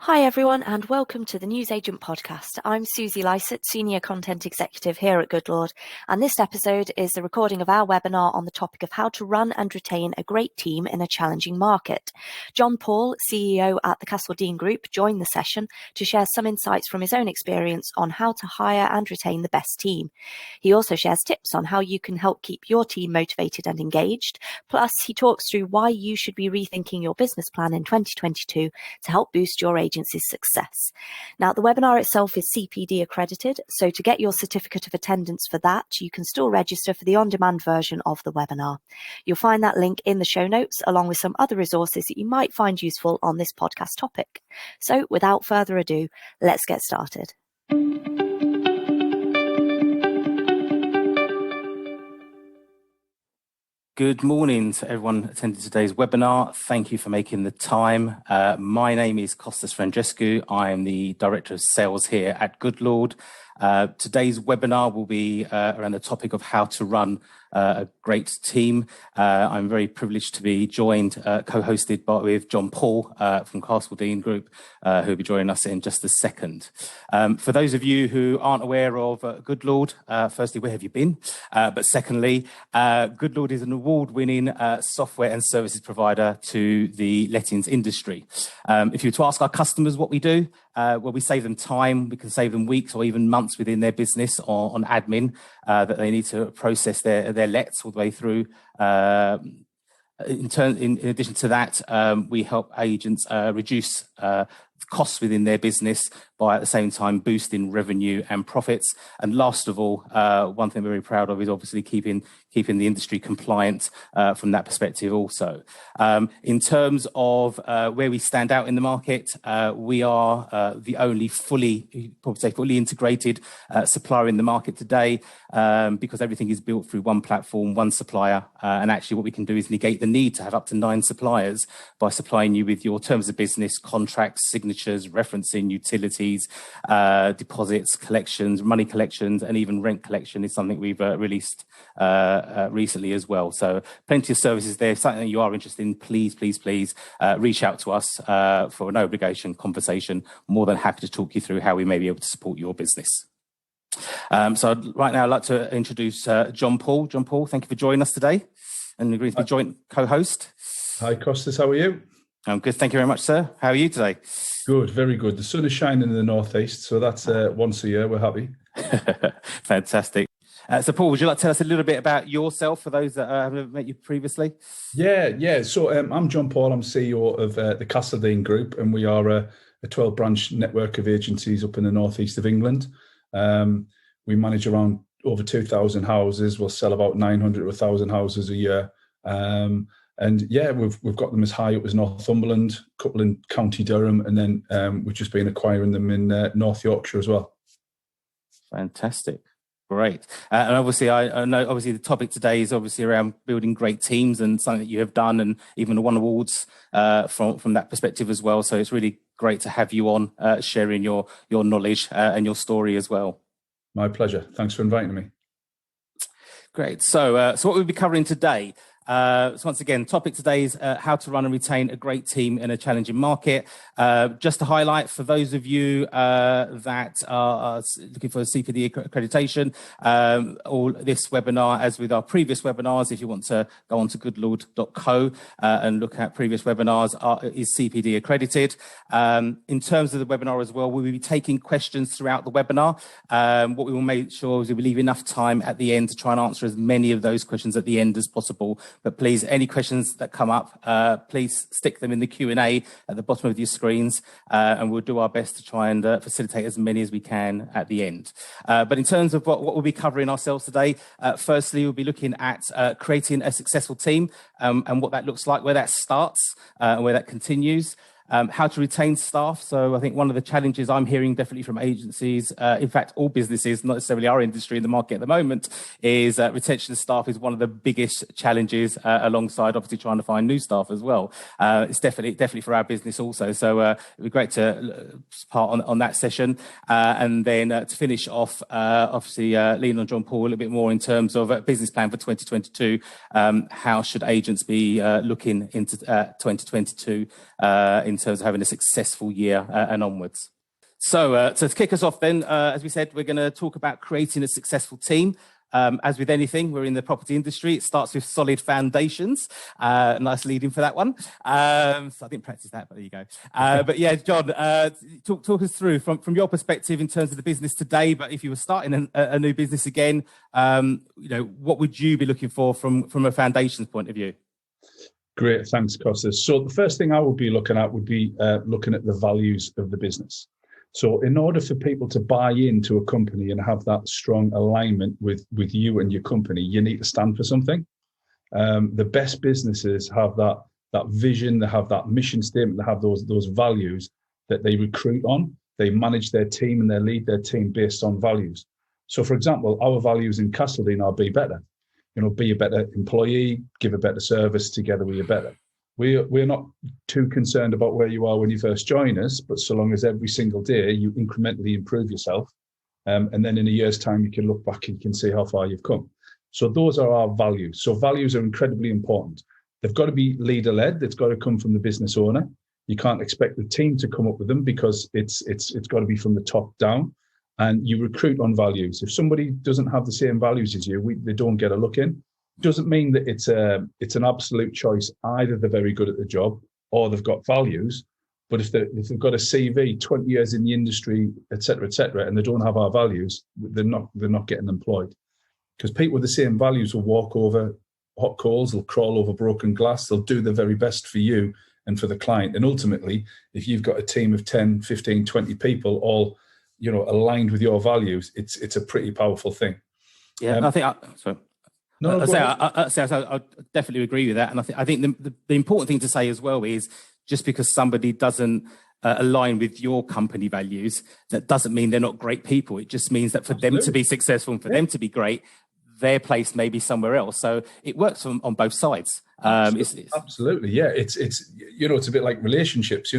Hi everyone and welcome to the News Agent Podcast. I'm Susie Lysett, Senior Content Executive here at Goodlord, and this episode is a recording of our webinar on the topic of how to run and retain a great team in a challenging market. John Paul, CEO at the Castledene Group, joined the session to share some insights from his own experience on how to hire and retain the best team. He also shares tips on how you can help keep your team motivated and engaged. Plus, he talks through why you should be rethinking your business plan in 2022 to help boost your agency's success. Now, the webinar itself is CPD accredited, so to get your certificate of attendance for that, you can still register for the on-demand version of the webinar. You'll find that link in the show notes, along with some other resources that you might find useful on this podcast topic. So, without further ado, let's get started. Good morning to everyone attending today's webinar. Thank you for making the time. My name is Kostas Frangescu. I am the Director of Sales here at Goodlord. Today's webinar will be around the topic of how to run a great team. I'm very privileged to be joined, co-hosted with John Paul from Castledene Group, who will be joining us in just a second. For those of you who aren't aware of Goodlord, firstly, where have you been? But secondly, Goodlord is an award-winning software and services provider to the lettings industry. If you were to ask our customers what we do, well, we save them time, we can save them weeks or even months within their business on admin that they need to process their lets all the way through. In addition to that, we help agents reduce costs within their business by at the same time boosting revenue and profits. And last of all, one thing we're very proud of is obviously keeping the industry compliant from that perspective also. In terms of where we stand out in the market, we are the only fully integrated supplier in the market today, because everything is built through one platform, one supplier, and actually what we can do is negate the need to have up to 9 suppliers by supplying you with your terms of business, contracts, signatures, referencing, utilities, deposits, collections, money collections, and even rent collection is something we've released recently as well. So plenty of services there. If something you are interested in, please reach out to us for an obligation conversation. More than happy to talk you through how we may be able to support your business. So right now I'd like to introduce John Paul. John Paul, thank you for joining us today and agreeing to be joint co-host. Hi Kostas, how are you? I'm good, thank you very much, sir. How are you today? Good, very good. The sun is shining in the northeast, so that's once a year. We're happy. Fantastic. So, Paul, would you like to tell us a little bit about yourself for those that haven't met you previously? Yeah. So I'm John Paul. I'm CEO of the Castledene Group, and we are a 12-branch network of agencies up in the northeast of England. We manage around over 2,000 houses. We'll sell about 900 to 1,000 houses a year. And yeah, we've got them as high up as Northumberland, a couple in County Durham, and then we've just been acquiring them in North Yorkshire as well. Fantastic. Great. And obviously, I know obviously the topic today is obviously around building great teams and something that you have done and even won awards from that perspective as well. So it's really great to have you on sharing your knowledge and your story as well. My pleasure. Thanks for inviting me. Great. So what we'll be covering today. So once again, topic today is how to run and retain a great team in a challenging market. Just to highlight for those of you that are looking for a CPD accreditation, all this webinar, as with our previous webinars, if you want to go on to goodlord.co and look at previous webinars, is CPD accredited. In terms of the webinar as well, we will be taking questions throughout the webinar. What we will make sure is we will leave enough time at the end to try and answer as many of those questions at the end as possible. But please, any questions that come up, please stick them in the Q&A at the bottom of your screens, and we'll do our best to try and facilitate as many as we can at the end. But in terms of what we'll be covering ourselves today, firstly, we'll be looking at creating a successful team and what that looks like, where that starts and where that continues. How to retain staff. So I think one of the challenges I'm hearing definitely from agencies, in fact, all businesses, not necessarily our industry in the market at the moment, is retention of staff is one of the biggest challenges alongside obviously trying to find new staff as well. It's definitely for our business also. So it'd be great to part on that session. And then to finish off, obviously lean on John Paul a little bit more in terms of a business plan for 2022. How should agents be looking into 2022 in terms of having a successful year and onwards. So to kick us off then, as we said, we're going to talk about creating a successful team. As with anything, we're in the property industry. It starts with solid foundations. Nice lead in for that one. So I didn't practice that, but there you go. But yeah, John, talk us through from your perspective in terms of the business today. But if you were starting a new business again, what would you be looking for from a foundations point of view? Great, thanks, Costas. So the first thing I would be looking at would be looking at the values of the business. So in order for people to buy into a company and have that strong alignment with you and your company, you need to stand for something. The best businesses have that vision, they have that mission statement, they have those values that they recruit on. They manage their team and they lead their team based on values. So for example, our values in Castledene are be better. Be a better employee, give a better service, together we are better. We're not too concerned about where you are when you first join us, but so long as every single day you incrementally improve yourself, and then in a year's time you can look back and you can see how far you've come. So those are our values. So values are incredibly important. They've got to be leader-led. They've got to come from the business owner. You can't expect the team to come up with them because it's got to be from the top down. And you recruit on values. If somebody doesn't have the same values as you, they don't get a look in. Doesn't mean that it's an absolute choice. Either they're very good at the job or they've got values. But if they've got a CV, 20 years in the industry, et cetera, and they don't have our values, they're not getting employed. Because people with the same values will walk over hot coals, they'll crawl over broken glass, they'll do their very best for you and for the client. And ultimately, if you've got a team of 10, 15, 20 people all aligned with your values, it's a pretty powerful thing. Yeah, I think. I definitely agree with that, and I think the important thing to say as well is just because somebody doesn't align with your company values, that doesn't mean they're not great people. It just means that for them to be successful and for them to be great, their place may be somewhere else. So it works on both sides. Absolutely, yeah. It's a bit like relationships.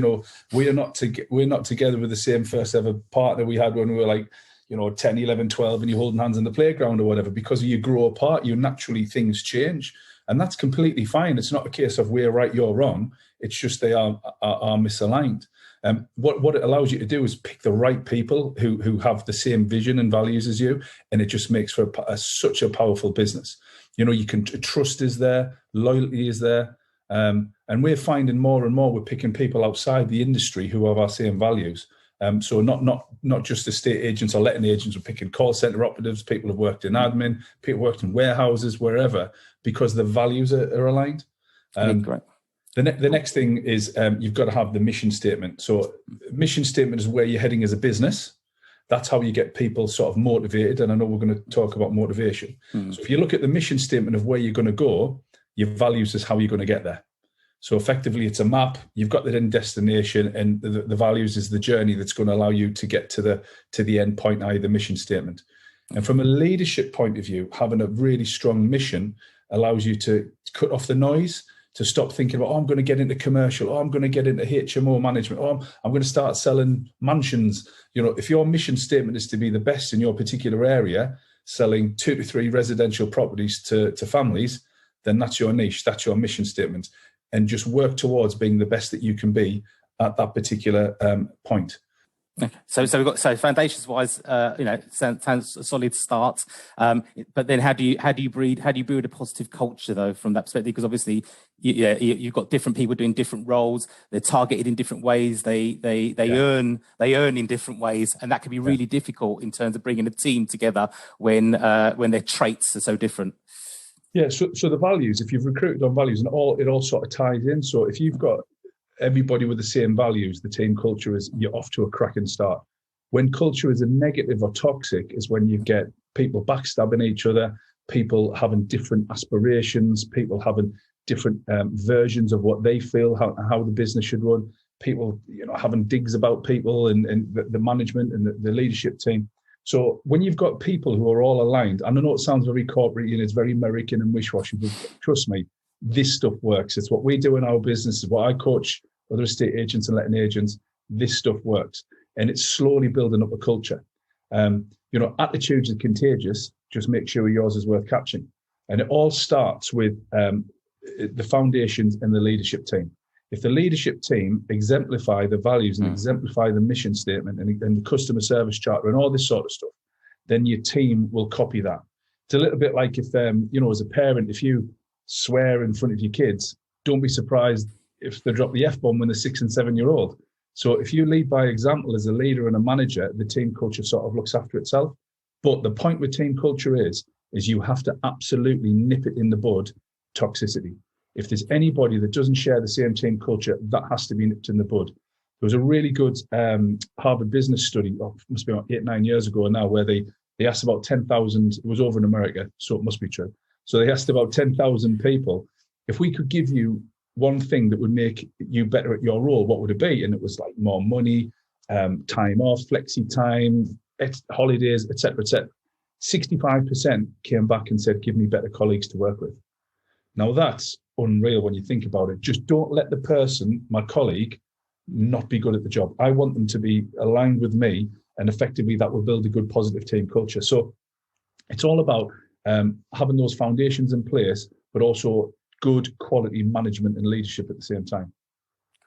We're not together with the same first ever partner we had when we were like 10, 11, 12, and you're holding hands in the playground or whatever. Because you grow apart, naturally things change, and that's completely fine. It's not a case of we're right, you're wrong. It's just they are misaligned. What it allows you to do is pick the right people who have the same vision and values as you, and it just makes for such a powerful business. You can trust is there, loyalty is there, and we're finding more and more we're picking people outside the industry who have our same values. So not just estate agents or letting agents, we're picking call centre operatives, people who've worked in admin, people who've worked in warehouses, wherever, because the values are aligned. Great. The next thing is you've got to have the mission statement. So mission statement is where you're heading as a business. That's how you get people sort of motivated. And I know we're going to talk about motivation. So if you look at the mission statement of where you're going to go, your values is how you're going to get there. So effectively, it's a map. You've got the end destination, and the values is the journey that's going to allow you to get to the end point, i.e. the mission statement. And from a leadership point of view, having a really strong mission allows you to cut off the noise, to stop thinking about, I'm going to get into commercial, I'm going to get into HMO management, I'm going to start selling mansions. If your mission statement is to be the best in your particular area, selling 2 to 3 residential properties to families, then that's your niche, that's your mission statement. And just work towards being the best that you can be at that particular point. Okay. So we've got foundations wise, sounds a solid start. But then how do you build a positive culture though from that perspective? Because obviously, you've got different people doing different roles. They're targeted in different ways. They earn in different ways, and that can be really difficult in terms of bringing a team together when their traits are so different. Yeah, so the values, if you've recruited on values, and it all sort of ties in. So if you've got everybody with the same values, the team culture you're off to a cracking start. When culture is a negative or toxic is when you get people backstabbing each other, people having different aspirations, people having different versions of what they feel, how the business should run, people having digs about people and the management and the leadership team. So when you've got people who are all aligned, and I know it sounds very corporate and it's very American and wish-washy, but trust me, this stuff works. It's what we do in our business. It's what I coach other estate agents and letting agents. This stuff works. And it's slowly building up a culture. Attitudes are contagious. Just make sure yours is worth catching. And it all starts with the foundations and the leadership team. If the leadership team exemplify the values and exemplify the mission statement and the customer service charter and all this sort of stuff, then your team will copy that. It's a little bit like if, as a parent, if you swear in front of your kids, don't be surprised if they drop the F-bomb when they're 6 and 7 year old. So if you lead by example as a leader and a manager, the team culture sort of looks after itself. But the point with team culture is you have to absolutely nip it in the bud, toxicity. If there's anybody that doesn't share the same team culture, that has to be nipped in the bud. There was a really good Harvard business study, must be about 8-9 years ago now, where they asked about 10,000, it was over in America, so it must be true. So they asked about 10,000 people, if we could give you one thing that would make you better at your role, what would it be? And it was like more money, time off, flexi time, holidays, etc., etc. 65% came back and said, give me better colleagues to work with. Now that's unreal when you think about it. Just don't let the person, my colleague, not be good at the job. I want them to be aligned with me, and effectively that will build a good positive team culture. So it's all about having those foundations in place, but also good quality management and leadership at the same time.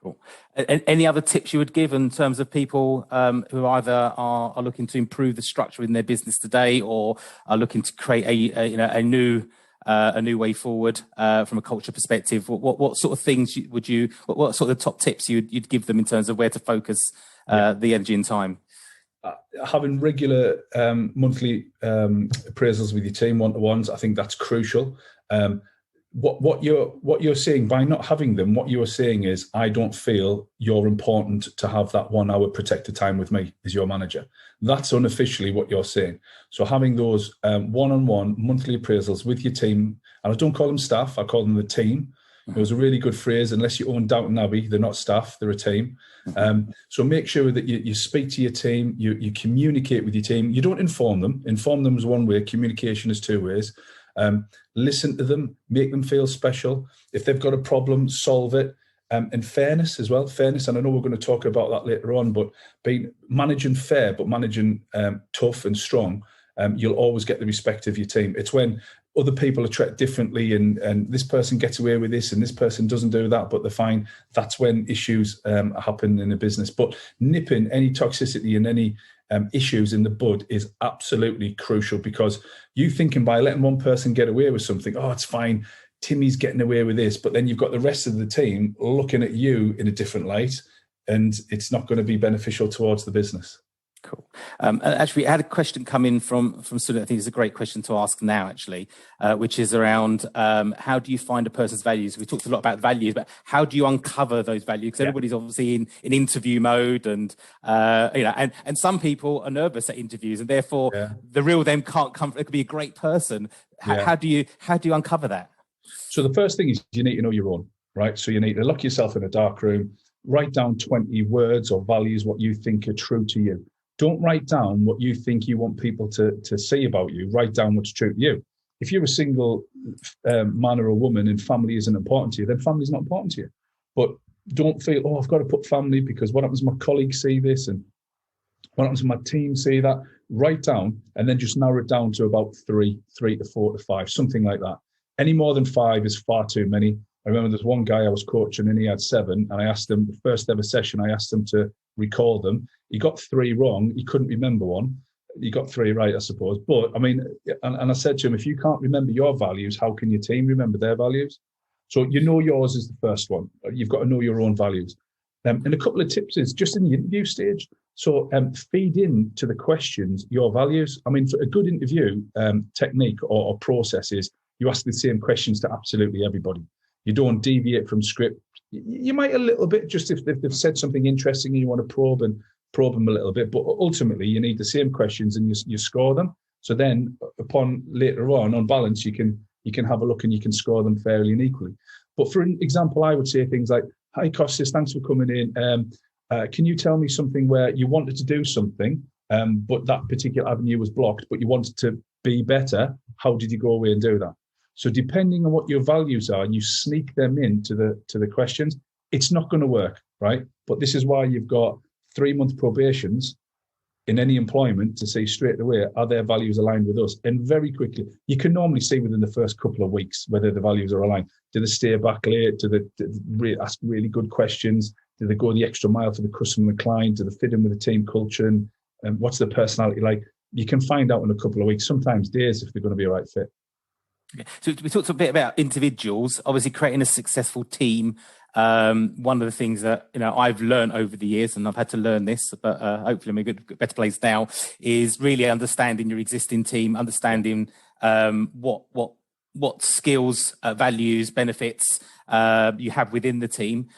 Cool. Any other tips you would give in terms of people who either are looking to improve the structure in their business today, or are looking to create a new way forward from a culture perspective? What sort of things what sort of top tips you'd give them in terms of where to focus the energy and time? Having regular monthly appraisals with your team, one-to-ones, I think that's crucial. What you're saying by not having them, what you are saying is, I don't feel you're important to have that 1 hour protected time with me as your manager. That's unofficially what you're saying. So having those one-on-one monthly appraisals with your team, and I don't call them staff, I call them the team. It was a really good phrase. Unless you own Downton Abbey, they're not staff, they're a team. So make sure that you speak to your team, you communicate with your team. You don't inform them. Inform them is one way, communication is two ways. Listen to them, make them feel special. If they've got a problem, solve it. And fairness as well. Fairness, and I know we're going to talk about that later on, but managing fair, but managing tough and strong, you'll always get the respect of your team. It's when other people are treated differently and this person gets away with this and this person doesn't do that, but they're fine. That's when issues happen in a business. But nipping any toxicity and any issues in the bud is absolutely crucial, because you thinking by letting one person get away with something, oh, it's fine, Timmy's getting away with this, but then you've got the rest of the team looking at you in a different light, and it's not going to be beneficial towards the business. Cool. Actually, I had a question come in from student. I think it's a great question to ask now, actually, which is around how do you find a person's values? We talked a lot about values, but how do you uncover those values? Because everybody's obviously in interview mode, and and some people are nervous at interviews, and therefore the real them can't come. It could be a great person. How do you uncover that? So the first thing is you need to know your own, right? So you need to lock yourself in a dark room, write down 20 words or values, what you think are true to you. Don't write down what you think you want people to say about you. Write down what's true to you. If you're a single man or a woman and family isn't important to you, then family's not important to you. But don't feel, oh, I've got to put family, because what happens if my colleagues see this and what happens if my team see that? Write down and then just narrow it down to about 3 to 4 to 5, something like that. Any more than 5 is far too many. I remember there's one guy I was coaching and he had 7, and I asked him, the first ever session, I asked him to recall them. He got 3 wrong. He couldn't remember one. He got 3 right, I suppose. But I mean, and I said to him, if you can't remember your values, how can your team remember their values? So you know yours is the first one. You've got to know your own values. And a couple of tips is just in the interview stage. So feed in to the questions your values. I mean, for a good interview technique or process is you ask the same questions to absolutely everybody. You don't deviate from script. You might a little bit, just if they've said something interesting and you want to probe them a little bit, but ultimately you need the same questions and you score them. So then upon later on balance, you can have a look and you can score them fairly and equally. But for an example, I would say things like, hi Costas, thanks for coming in. Can you tell me something where you wanted to do something, but that particular avenue was blocked, but you wanted to be better? How did you go away and do that? So depending on what your values are, and you sneak them into the questions, it's not going to work, right? But this is why you've got 3-month probations in any employment to see straight away, are their values aligned with us? And very quickly, you can normally see within the first couple of weeks whether the values are aligned. Do they stay back late? Do they ask really good questions? Do they go the extra mile for the customer and the client? Do they fit in with the team culture? And what's their personality like? You can find out in a couple of weeks, sometimes days, if they're going to be a right fit. So we talked a bit about individuals, obviously creating a successful team. One of the things that I've learned over the years, and I've had to learn this, but hopefully I'm in a better place now, is really understanding your existing team, understanding what skills, values, benefits you have within the team,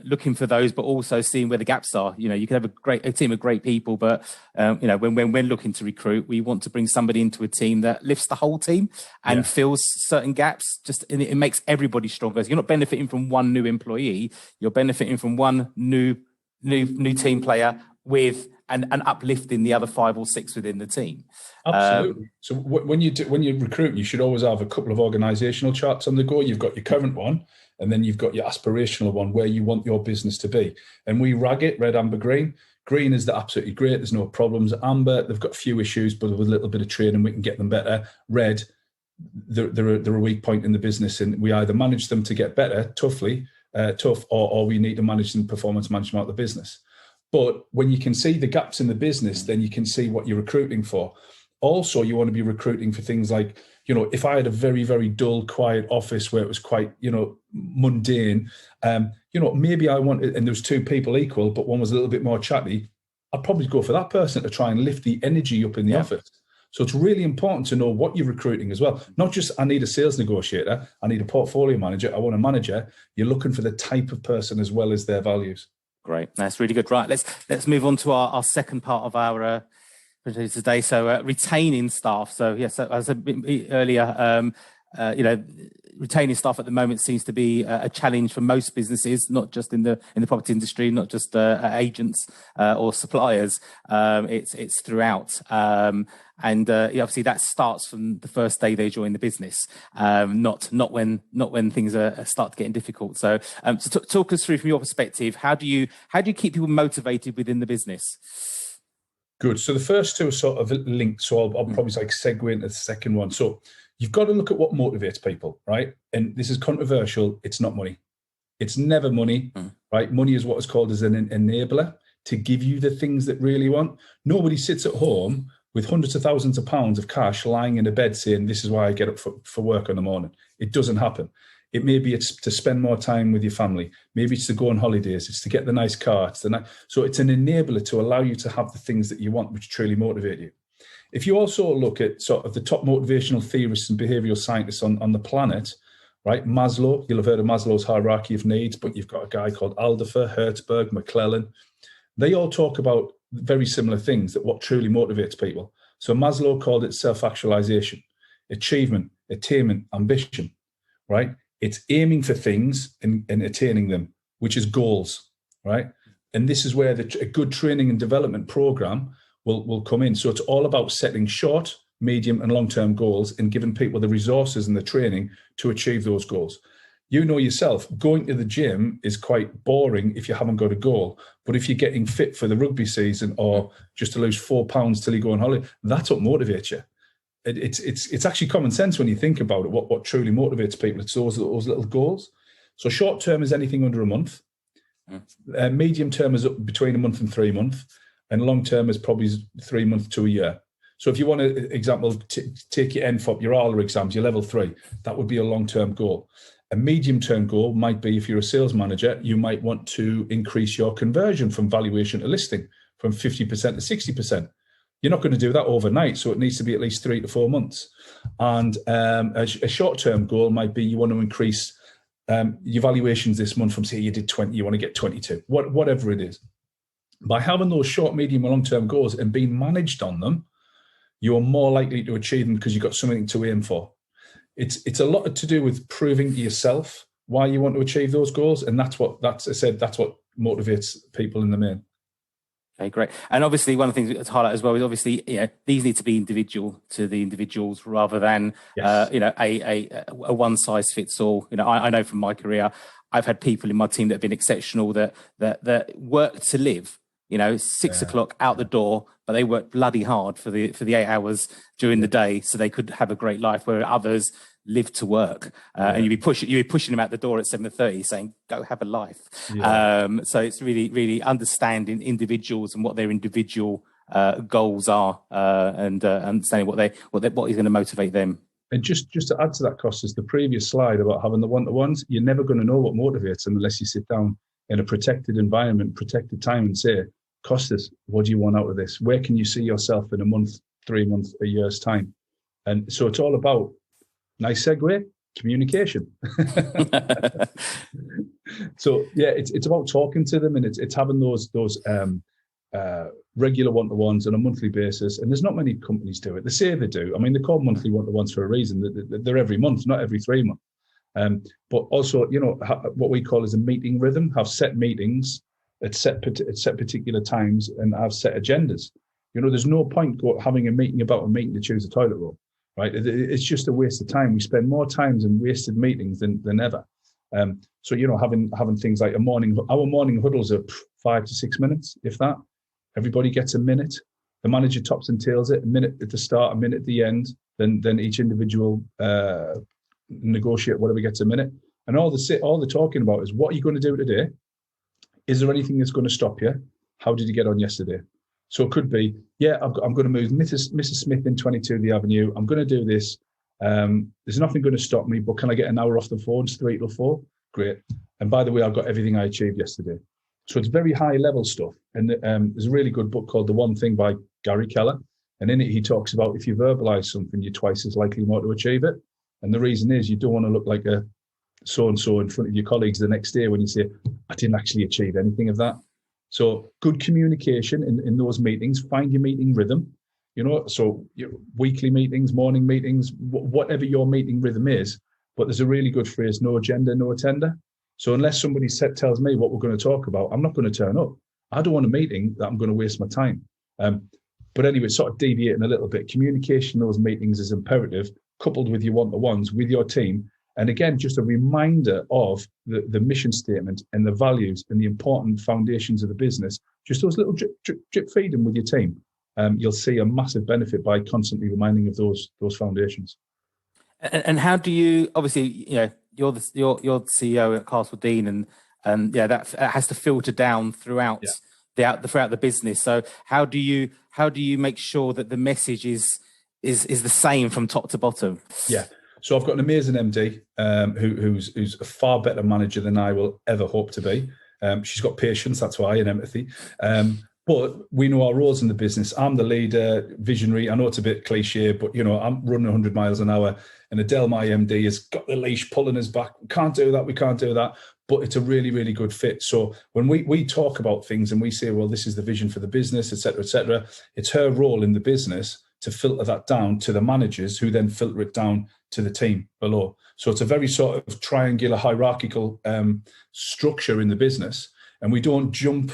looking for those, but also seeing where the gaps are. You can have a team of great people, but when we're looking to recruit, we want to bring somebody into a team that lifts the whole team and fills certain gaps. And it makes everybody stronger. So you're not benefiting from one new employee; you're benefiting from one new team player with and uplifting the other 5 or 6 within the team. Absolutely. So when you recruit, you should always have a couple of organizational charts on the go. You've got your current one, and then you've got your aspirational one where you want your business to be. And we rag it, red, amber, green. Green is the absolutely great. There's no problems. Amber, they've got a few issues, but with a little bit of training, we can get them better. Red, they're a weak point in the business, and we either manage them to get better, tough, or we need to manage them, performance management out of the business. But when you can see the gaps in the business, then you can see what you're recruiting for. Also, you want to be recruiting for things like, if I had a very, very dull, quiet office where it was quite, mundane, maybe I wanted, and there was 2 people equal, but one was a little bit more chatty, I'd probably go for that person to try and lift the energy up in the office. So it's really important to know what you're recruiting as well. Not just, I need a sales negotiator, I need a portfolio manager, I want a manager. You're looking for the type of person as well as their values. Great, that's really good. Right, let's move on to our second part of our today. So retaining staff. So yes, as I said earlier, retaining staff at the moment seems to be a challenge for most businesses, not just in the property industry, not just agents or suppliers. It's throughout. And obviously that starts from the first day they join the business, not when things start getting difficult. So, talk us through from your perspective. How do you keep people motivated within the business? Good. So the first 2 are sort of linked. So I'll probably segue into the second one. So you've got to look at what motivates people, right? And this is controversial. It's not money. It's never money, right? Money is what is called as an enabler to give you the things that really want. Nobody sits at home with hundreds of thousands of pounds of cash lying in a bed saying, this is why I get up for work in the morning. It doesn't happen. It maybe it's to spend more time with your family. Maybe it's to go on holidays. It's to get the nice car. So it's an enabler to allow you to have the things that you want, which truly motivate you. If you also look at sort of the top motivational theorists and behavioral scientists on the planet, right? Maslow, you'll have heard of Maslow's hierarchy of needs, but you've got a guy called Alderfer, Hertzberg, McClellan. They all talk about very similar things, that what truly motivates people. So Maslow called it self-actualization, achievement, attainment, ambition, right? It's aiming for things and attaining them, which is goals, right? And this is where a good training and development program will come in. So it's all about setting short, medium and long-term goals and giving people the resources and the training to achieve those goals. You know yourself, going to the gym is quite boring if you haven't got a goal. But if you're getting fit for the rugby season or just to lose 4 pounds till you go on holiday, that's what motivates you. It's actually common sense when you think about it. What truly motivates people, it's those little goals. So short term is anything under a month. Medium term is up between a month and 3 months. And long term is probably 3 months to a year. So if you want to, example, take your NFOP, your ALA exams, your level 3, that would be a long-term goal. A medium-term goal might be, if you're a sales manager, you might want to increase your conversion from valuation to listing from 50% to 60%. You're not going to do that overnight, so it needs to be at least 3 to 4 months. And a short-term goal might be you want to increase your valuations this month from, say, you did 20, you want to get 22, whatever it is. By having those short, medium, and long-term goals and being managed on them, you're more likely to achieve them because you've got something to aim for. It's a lot to do with proving to yourself why you want to achieve those goals, and that's what motivates people in the main. Okay, great. And obviously, one of the things to highlight as well is obviously, these need to be individual to the individuals rather than a one size fits all. I know from my career, I've had people in my team that have been exceptional that work to live. You know, 6 o'clock out the door, but they work bloody hard for the 8 hours during the day, so they could have a great life. Where others live to work, and you'd be pushing them out the door at 7:30, saying, "Go have a life." So it's really understanding individuals and what their individual goals are, and understanding what is going to motivate them. And just to add to that, Costas, the previous slide about having the one-to-ones, you're never going to know what motivates them unless you sit down in a protected environment, protected time, and say, Costas, what do you want out of this? Where can you see yourself in a month, 3 months, a year's time? And so it's all about, nice segue, communication. So yeah, it's about talking to them, and it's having those regular one-to-ones on a monthly basis. And there's not many companies do it. They say they do. I mean, they're called monthly one-to-ones for a reason. They're every month, not every 3 months. But also, you know, what we call is a meeting rhythm, have set meetings at set particular times and have set agendas. You know, there's no point having a meeting about a meeting to choose a toilet roll, right? It's just a waste of time. We spend more time in wasted meetings than ever. So, you know, having things like our morning huddles are 5 to 6 minutes, if that. Everybody gets a minute. The manager tops and tails it, a minute at the start, a minute at the end. Then each individual negotiate whatever gets a minute. And all they're talking about is, what are you going to do today? Is there anything that's going to stop you? How did you get on yesterday? So it could be, I'm going to move Mrs. Smith in 22 the Avenue. I'm going to do this. There's nothing going to stop me, but can I get an hour off the phone? It's 3 till 4. Great. And by the way, I've got everything I achieved yesterday. So it's very high level stuff. And there's a really good book called The One Thing by Gary Keller. And in it, he talks about, if you verbalize something, you're twice as likely more to achieve it. And the reason is, you don't want to look like a so-and-so in front of your colleagues the next day when you say, I didn't actually achieve anything of that. So good communication in those meetings. Find your meeting rhythm, you know, so weekly meetings, morning meetings, whatever your meeting rhythm is. But there's a really good phrase, no agenda, no attender. So unless somebody tells me what we're going to talk about, I'm not going to turn up. I don't want a meeting that I'm going to waste my time. But anyway, sort of deviating a little bit, communication in those meetings is imperative, coupled with your one-to-ones with your team. And again, just a reminder of the mission statement and the values and the important foundations of the business. Just those little drip feed them with your team. You'll see a massive benefit by constantly reminding of those foundations. And how do you, obviously, you know, you're the CEO at Castledene, and that has to filter down throughout the business. So how do you make sure that the message is the same from top to bottom? Yeah. So I've got an amazing MD who's a far better manager than I will ever hope to be. She's got patience, that's why, and empathy. But we know our roles in the business. I'm the leader, visionary. I know it's a bit cliche, but, you know, I'm running 100 miles an hour, and Adele, my MD, has got the leash pulling us back. We can't do that. But it's a really, really good fit. So when we talk about things and we say, well, this is the vision for the business, et cetera, it's her role in the business to filter that down to the managers, who then filter it down to the team below. So it's a very sort of triangular hierarchical structure in the business. And we don't jump.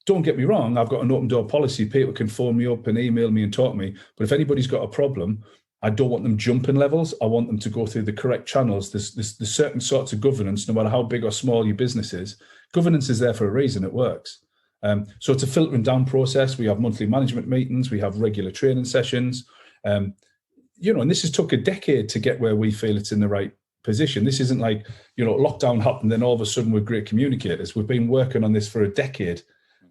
Don't get me wrong, I've got an open door policy. People can phone me up and email me and talk to me. But if anybody's got a problem, I don't want them jumping levels. I want them to go through the correct channels. There's certain sorts of governance, no matter how big or small your business is. Governance is there for a reason. It works. So it's a filtering down process. We have monthly management meetings. We have regular training sessions. You know, and this has took a decade to get where we feel it's in the right position. This isn't like, you know, lockdown happened, then all of a sudden we're great communicators. We've been working on this for a decade.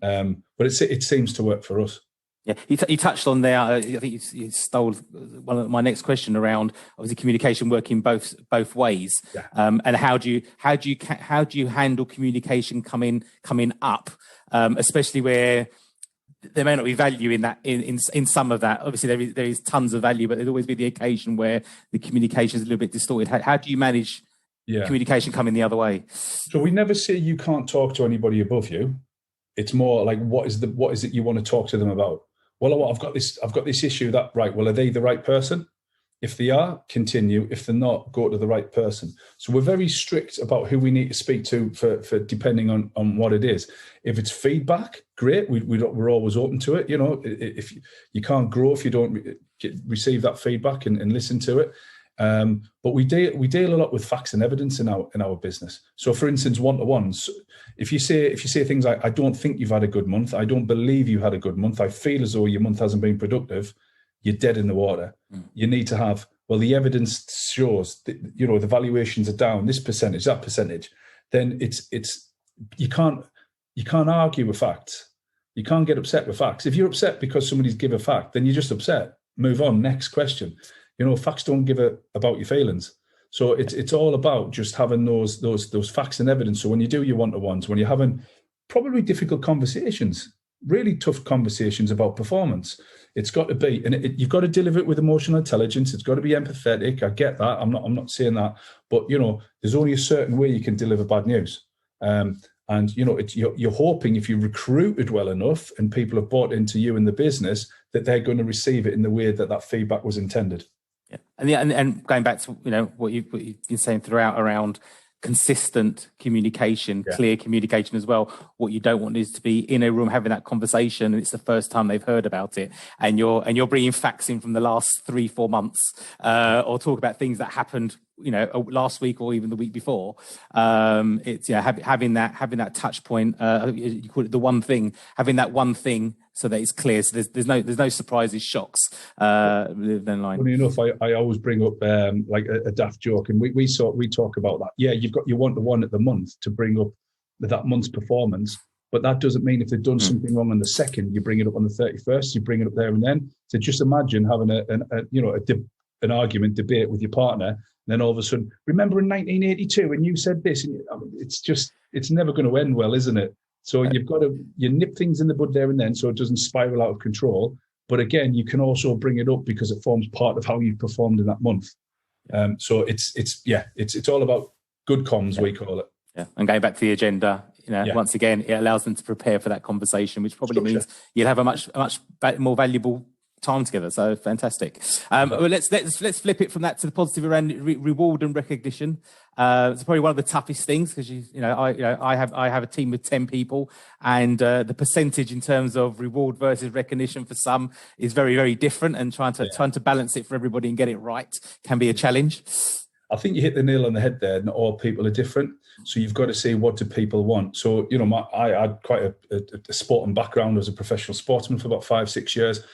But it seems to work for us. Yeah, you touched on there. I think you stole one of my next question around, obviously, communication working both ways. Yeah. And how do you handle communication coming up, especially where there may not be value in that in some of that. Obviously, there is tons of value, but there'll always be the occasion where the communication is a little bit distorted. How do you manage communication coming the other way? So we never say you can't talk to anybody above you. It's more like, what is it you want to talk to them about? Well, I've got this issue that, right, well, are they the right person? If they are, continue. If they're not, go to the right person. So we're very strict about who we need to speak to for depending on what it is. If it's feedback, great. We're always open to it. You know, if you can't grow if you don't receive that feedback and listen to it. But we deal a lot with facts and evidence in our business. So, for instance, one-to-ones. If you say things like, "I don't think you've had a good month. I don't believe you had a good month. I feel as though your month hasn't been productive," you're dead in the water. You need to have, well, the evidence shows that, the valuations are down this percentage, that percentage. Then it's you can't argue with facts. You can't get upset with facts. If you're upset because somebody's give a fact, then you're just upset. Move on. Next question. Facts don't give about your feelings. So it's all about just having those facts and evidence. So when you do your one-to-ones, when you're having probably difficult conversations, really tough conversations about performance, it's got to be, and you've got to deliver it with emotional intelligence. It's got to be empathetic. I get that. I'm not saying that, but there's only a certain way you can deliver bad news. And you're hoping, if you recruited well enough and people have bought into you in the business, that they're going to receive it in the way that feedback was intended. Yeah, and going back to what you've been saying throughout around consistent communication, clear communication as well. What you don't want is to be in a room having that conversation and it's the first time they've heard about it, and you're bringing facts in from the last 3-4 months, or talk about things that happened last week or even the week before. It's having that touch point. You call it the one thing. Having that one thing so that it's clear. So there's no surprises, shocks. Funny enough, I always bring up like a daft joke, and we talk about that. Yeah, you've got your one-to-one at the month to bring up that month's performance, but that doesn't mean if they've done something wrong on the 2nd, you bring it up on the 31st. You bring it up there and then. So just imagine having an argument, debate with your partner, and then all of a sudden, remember in 1982 when you said this, and it's never going to end well, isn't it? So you've got to nip things in the bud there and then, so it doesn't spiral out of control. But again, you can also bring it up because it forms part of how you performed in that month. So it's all about good comms, we call it. Yeah, and going back to the agenda, once again, it allows them to prepare for that conversation, which probably means you'll have a much more valuable time together. So fantastic. Well, let's flip it from that to the positive around reward and recognition. It's probably one of the toughest things because I have a team of 10 people, and the percentage in terms of reward versus recognition for some is very, very different, and trying to balance it for everybody and get it right can be a challenge. I think you hit the nail on the head there. Not all people are different, so you've got to see what do people want. So I had quite a sporting background as a professional sportsman for about 5-6 years.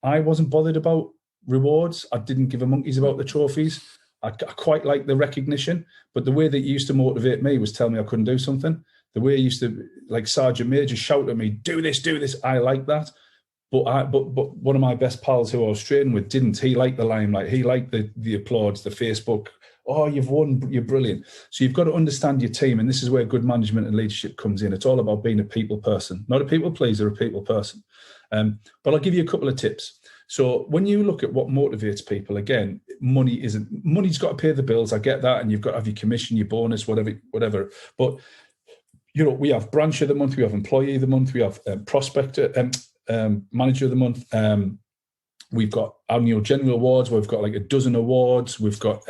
I wasn't bothered about rewards. I didn't give a monkeys about the trophies. I quite like the recognition, but the way that it used to motivate me was tell me I couldn't do something. The way I used to, like Sergeant Major, shout at me, do this. I like that. But one of my best pals who I was training with didn't. He liked the limelight. He liked the applause, the Facebook. Oh, you've won, you're brilliant. So you've got to understand your team, and this is where good management and leadership comes in. It's all about being a people person, not a people pleaser, a people person. But I'll give you a couple of tips. So when you look at what motivates people, again, money's got to pay the bills. I get that, and you've got to have your commission, your bonus, whatever. But we have branch of the month, we have employee of the month, we have prospector, manager of the month. We've got annual general awards. We've got like a dozen awards. We've got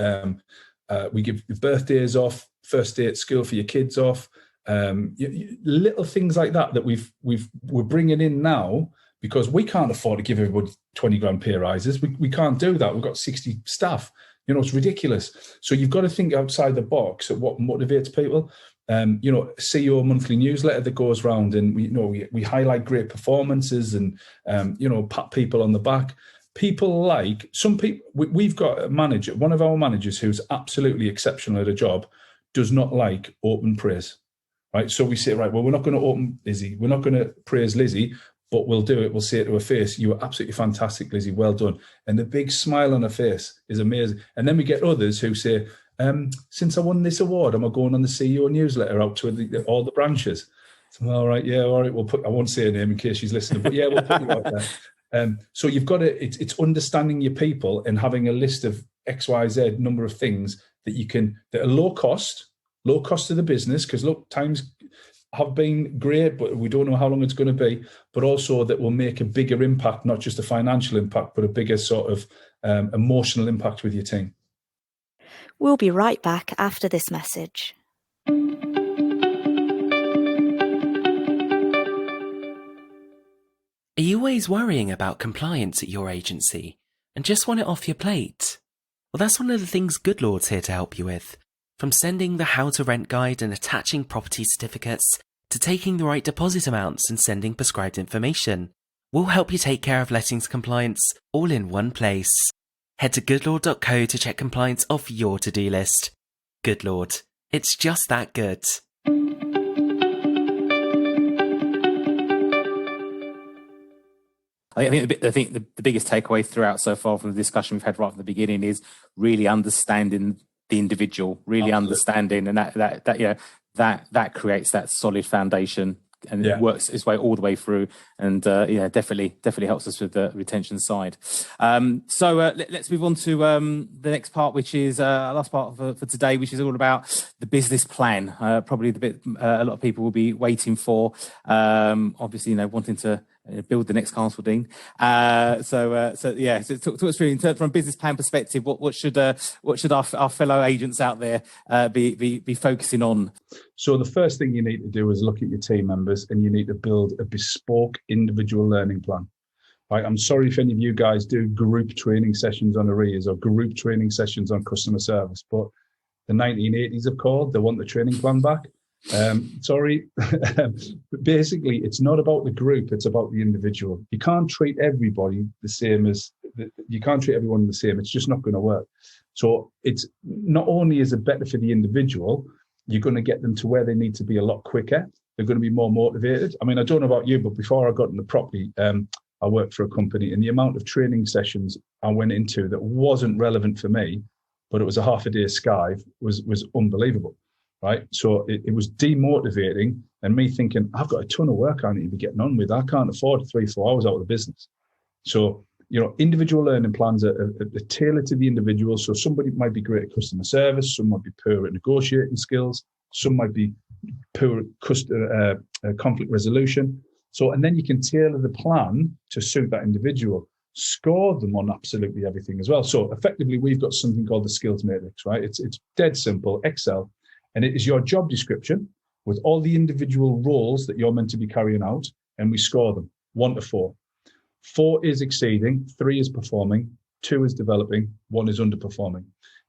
we give birthdays off, first day at school for your kids off. Little things like that we're bringing in now, because we can't afford to give everybody 20 grand pay rises. We can't do that. We've got 60 staff. It's ridiculous. So you've got to think outside the box at what motivates people. CEO monthly newsletter that goes around, and we highlight great performances and pat people on the back. People like some people. We've got a manager, one of our managers who's absolutely exceptional at a job, does not like open praise. Right, so we say, right, well, we're not going to open Lizzie. We're not going to praise Lizzie, but we'll do it. We'll say it to her face. You were absolutely fantastic, Lizzie. Well done. And the big smile on her face is amazing. And then we get others who say, since I won this award, am I going on the CEO newsletter out to all the branches? So, all right, yeah, all right. I won't say her name in case she's listening, but yeah, we'll put you out there. So you've got to, it's understanding your people and having a list of XYZ number of things that are low cost to the business, because look, times have been great, but we don't know how long it's going to be, but also that will make a bigger impact, not just a financial impact, but a bigger sort of emotional impact with your team. We'll be right back after this message. Are you always worrying about compliance at your agency and just want it off your plate? Well, that's one of the things Goodlord's here to help you with. From sending the How to Rent guide and attaching property certificates, to taking the right deposit amounts and sending prescribed information, we'll help you take care of lettings compliance all in one place. Head to goodlord.co to check compliance off your to-do list. Goodlord. It's just that good. I think the biggest takeaway throughout so far from the discussion we've had right from the beginning is really understanding the individual, really understanding, and that creates that solid foundation, and it works its way all the way through, and definitely helps us with the retention side. So let's move on to the next part, which is our last part for today, which is all about the business plan. Probably the bit a lot of people will be waiting for. Obviously, wanting to build the next Castledene. So talk us through from a business plan perspective. What should our fellow agents out there be focusing on? So the first thing you need to do is look at your team members, and you need to build a bespoke individual learning plan. Right? I'm sorry if any of you guys do group training sessions on arrears or group training sessions on customer service, but the 1980s have called. They want the training plan back. Sorry, but basically it's not about the group, it's about the individual. You can't treat everybody the same you can't treat everyone the same. It's just not going to work. So it's not only is it better for the individual, you're going to get them to where they need to be a lot quicker. They're going to be more motivated. I mean, I don't know about you, but before I got into property, I worked for a company, and the amount of training sessions I went into that wasn't relevant for me, but it was a half a day skive, was unbelievable. Right. So it was demotivating, and me thinking, I've got a ton of work I need to be getting on with. I can't afford 3-4 hours out of the business. So, individual learning plans are tailored to the individual. So somebody might be great at customer service. Some might be poor at negotiating skills. Some might be poor at conflict resolution. So, and then you can tailor the plan to suit that individual. Score them on absolutely everything as well. So effectively, we've got something called the skills matrix, right? It's dead simple, Excel. And it is your job description with all the individual roles that you're meant to be carrying out, and we score them 1 to 4. 4 is exceeding, 3 is performing, 2 is developing, 1 is underperforming,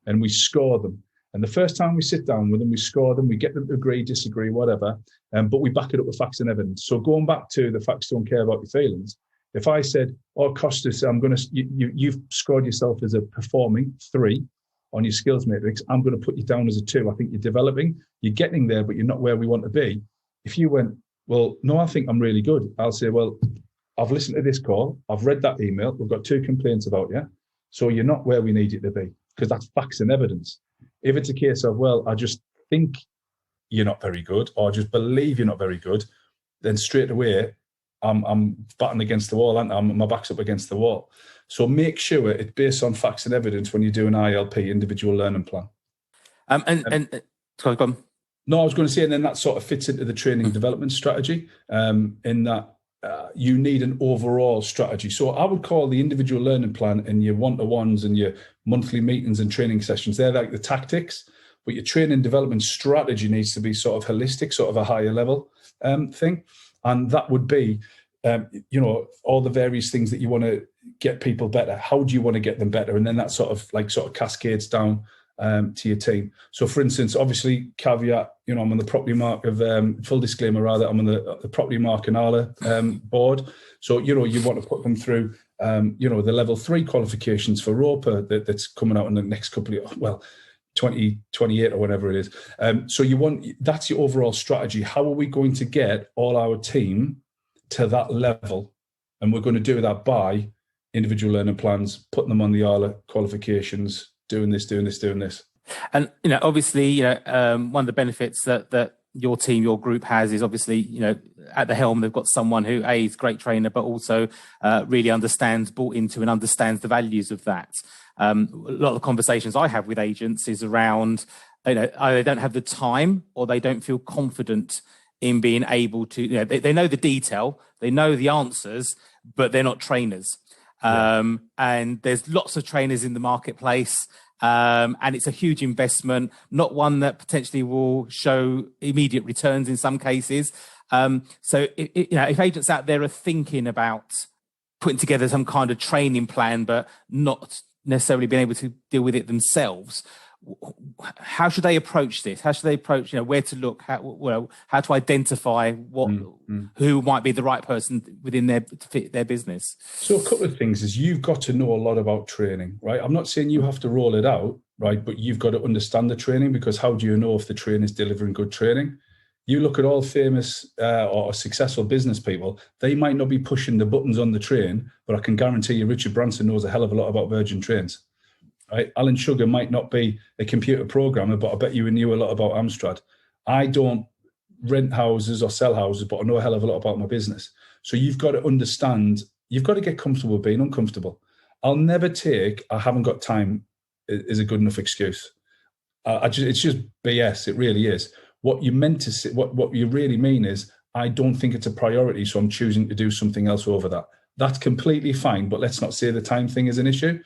and we score them. And the first time we sit down with them, we score them, we get them to agree, disagree, whatever, but we back it up with facts and evidence. So going back to the facts don't care about your feelings, if I said, Costas, you've scored yourself as a performing 3, on your skills matrix, I'm going to put you down as a 2. I think you're developing, you're getting there, but you're not where we want to be. If you went, well, no, I think I'm really good, I'll say, well, I've listened to this call, I've read that email, we've got 2 complaints about you, so you're not where we need you to be, because that's facts and evidence. If it's a case of, well, I just think you're not very good, or I just believe you're not very good, then straight away, I'm batting against the wall, and my back's up against the wall. So make sure it's based on facts and evidence when you do an ILP, individual learning plan. Sorry, go on. No, I was going to say, and then that sort of fits into the training development strategy, in that you need an overall strategy. So I would call the individual learning plan and your one-to-ones and your monthly meetings and training sessions, they're like the tactics, but your training development strategy needs to be sort of holistic, sort of a higher level thing. And that would be, all the various things that you want to get people better. How do you want to get them better? And then that sort of cascades down to your team. So for instance, obviously caveat, I'm on the property mark of, full disclaimer rather, I'm on the property mark and ALA board. So, you want to put them through, the level 3 qualifications for ROPA that's coming out in the next couple of, 2028 or whatever it is. So that's your overall strategy. How are we going to get all our team to that level? And we're going to do that by individual learning plans, putting them on the ALA qualifications, doing this. And, obviously, one of the benefits that your team, your group has is obviously, at the helm, they've got someone who, A, is a great trainer, but also really bought into and understands the values of that. A lot of the conversations I have with agents is around, either they don't have the time or they don't feel confident in being able to, they know the detail, they know the answers, but they're not trainers. And there's lots of trainers in the marketplace. And it's a huge investment, not one that potentially will show immediate returns in some cases. So if agents out there are thinking about putting together some kind of training plan, but not necessarily been able to deal with it themselves. How should they approach this? How should they approach, where to look, how to identify who might be the right person within to fit their business? So a couple of things is you've got to know a lot about training, right? I'm not saying you have to roll it out, right? But you've got to understand the training, because how do you know if the trainer is delivering good training? You look at all famous or successful business people, they might not be pushing the buttons on the train, but I can guarantee you Richard Branson knows a hell of a lot about Virgin Trains. Right? Alan Sugar might not be a computer programmer, but I bet you he knew a lot about Amstrad. I don't rent houses or sell houses, but I know a hell of a lot about my business. So you've got to understand, you've got to get comfortable being uncomfortable. I'll never take, I haven't got time is a good enough excuse. It's just BS. It really is. What you meant to say, what you really mean is, I don't think it's a priority, so I'm choosing to do something else over that. That's completely fine, but let's not say the time thing is an issue.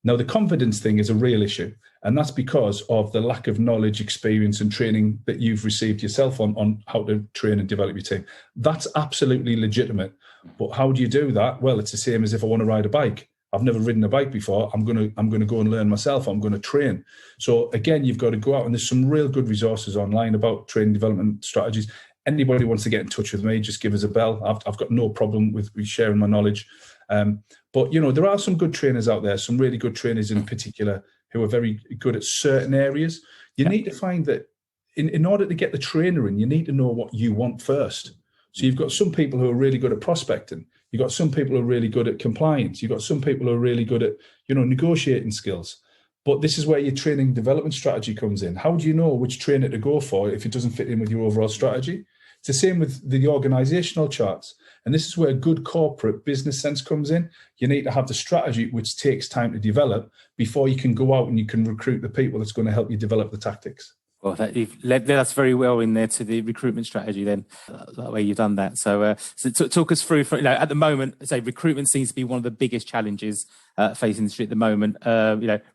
Now, the confidence thing is a real issue, and that's because of the lack of knowledge, experience, and training that you've received yourself on how to train and develop your team. That's absolutely legitimate. But how do you do that? Well, it's the same as if I want to ride a bike. I've never ridden a bike before. I'm going to go and learn myself. I'm going to train. So again, you've got to go out, and there's some real good resources online about training development strategies. Anybody wants to get in touch with me, just give us a bell. I've got no problem with sharing my knowledge. But there are some good trainers out there, some really good trainers in particular who are very good at certain areas. You need to find that in order to get the trainer in, you need to know what you want first. So you've got some people who are really good at prospecting. You've got some people who are really good at compliance. You've got some people who are really good at, negotiating skills. But this is where your training development strategy comes in. How do you know which trainer to go for if it doesn't fit in with your overall strategy? It's the same with the organizational charts. And this is where good corporate business sense comes in. You need to have the strategy, which takes time to develop, before you can go out and you can recruit the people that's going to help you develop the tactics. Well, you've led us very well in there to the recruitment strategy then, that way you've done that. So talk us through, at the moment, say recruitment seems to be one of the biggest challenges facing the industry at the moment,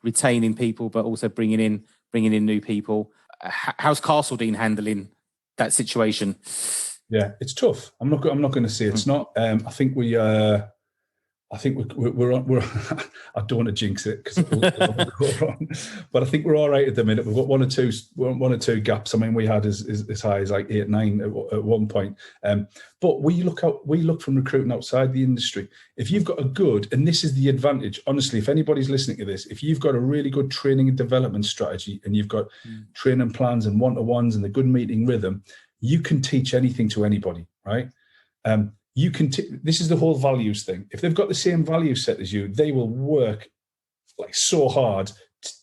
retaining people, but also bringing in new people. How's Castledene handling that situation? Yeah, it's tough. I'm not going to say it's not. I think we're on. I don't want to jinx it because it'll go wrong. But I think we're all right at the minute. We've got one or two gaps. I mean, we had as high as like 8, 9 at one point. But we look from recruiting outside the industry. If you've got and this is the advantage, honestly, if anybody's listening to this, if you've got a really good training and development strategy, and you've got training plans and one-to-ones and the good meeting rhythm, you can teach anything to anybody, right? This is the whole values thing. If they've got the same value set as you, they will work like so hard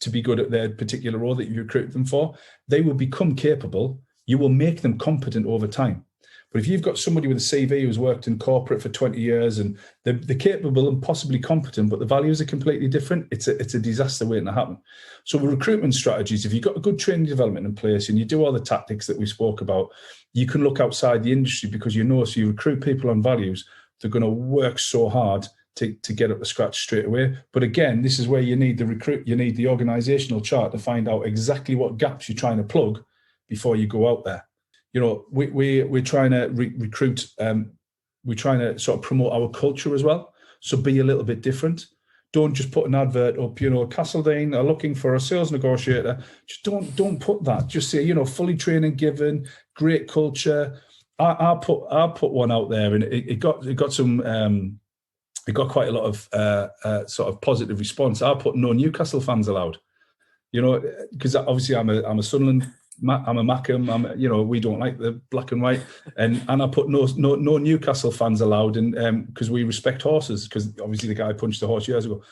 to be good at their particular role that you recruit them for. They will become capable. You will make them competent over time. But if you've got somebody with a CV who's worked in corporate for 20 years and they're capable and possibly competent, but the values are completely different, it's a disaster waiting to happen. So with recruitment strategies, if you've got a good training development in place and you do all the tactics that we spoke about, you can look outside the industry, because so you recruit people on values, they're going to work so hard to get up to scratch straight away. But again, this is where you need the organizational chart to find out exactly what gaps you're trying to plug before you go out there. We're trying to recruit. We're trying to sort of promote our culture as well. So be a little bit different. Don't just put an advert up. Castledene are looking for a sales negotiator. Just don't put that. Just say fully training given, great culture. I put one out there, and it got some. It got quite a lot of sort of positive response. I put no Newcastle fans allowed. Because obviously I'm a Sunderland. I'm a Mackham. We don't like the black and white, and I put no Newcastle fans allowed, and because we respect horses. Because obviously the guy punched the horse years ago.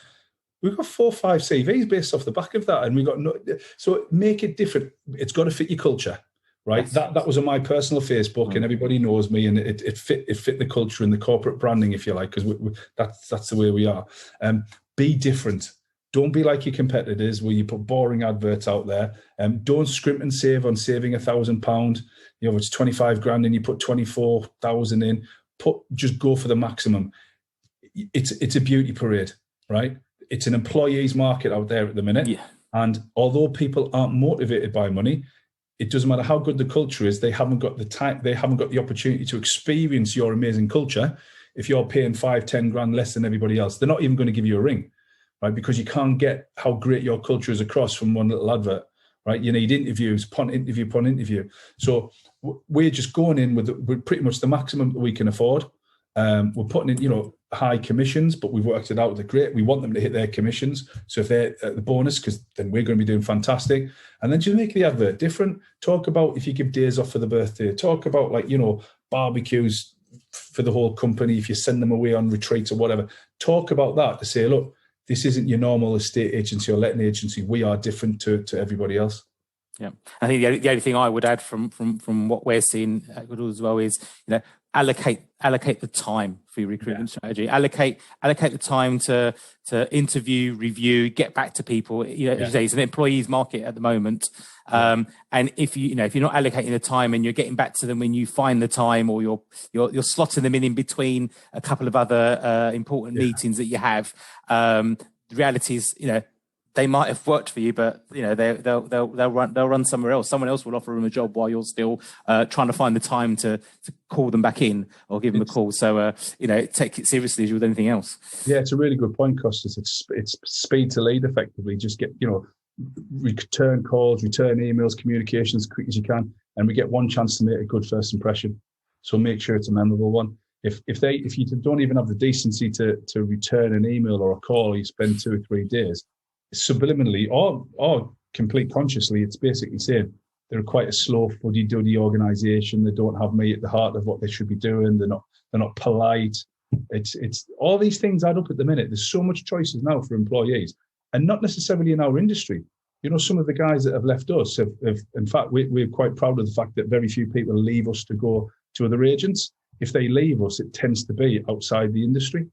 We've got 4 or 5 CVs based off the back of that, and we got so make it different. It's got to fit your culture, right? Yes. That was on my personal Facebook, and everybody knows me, and it fit the culture and the corporate branding, if you like, because that's the way we are. Be different. Don't be like your competitors where you put boring adverts out there. Don't scrimp and save on saving £1,000. It's 25 grand and you put 24,000 in. Just go for the maximum. It's a beauty parade, right? It's an employees market out there at the minute. Yeah. And although people aren't motivated by money, it doesn't matter how good the culture is. They haven't got the time. They haven't got the opportunity to experience your amazing culture. If you're paying 5-10 grand less than everybody else, they're not even going to give you a ring. right? Because you can't get how great your culture is across from one little advert, right? You need interviews, upon interview. So we're just going in with pretty much the maximum that we can afford. We're putting in, high commissions, but we've worked it out. They're great. We want them to hit their commissions. So if they're at the bonus, because then we're going to be doing fantastic. And then just make the advert different. Talk about if you give days off for the birthday. Talk about barbecues for the whole company. If you send them away on retreats or whatever, talk about that to say, look, this isn't your normal estate agency or letting agency. We are different to everybody else. Yeah, I think the only thing I would add from what we're seeing as well is allocate the time for your recruitment strategy. Allocate the time to interview, review, get back to people. As you say, it's an employees market at the moment. And if you're not allocating the time and you're getting back to them when you find the time, or you're slotting them in between a couple of other important meetings that you have, the reality is, they might have worked for you, but they'll run somewhere else. Someone else will offer them a job while you're still trying to find the time to call them back in or give them a call. So take it seriously as you would anything else. Yeah, it's a really good point, Costas. It's speed to lead effectively. Just get return calls, return emails, communication as quick as you can, and we get one chance to make a good first impression. So make sure it's a memorable one. If you don't even have the decency to return an email or a call, you spend 2 or 3 days. Subliminally or complete consciously, it's basically saying they're quite a slow fuddy-duddy organisation. They don't have me at the heart of what they should be doing. They're not polite. It's all these things add up at the minute. There's so much choices now for employees, and not necessarily in our industry. Some of the guys that have left us have in fact, we're quite proud of the fact that very few people leave us to go to other agents. If they leave us, it tends to be outside the industry.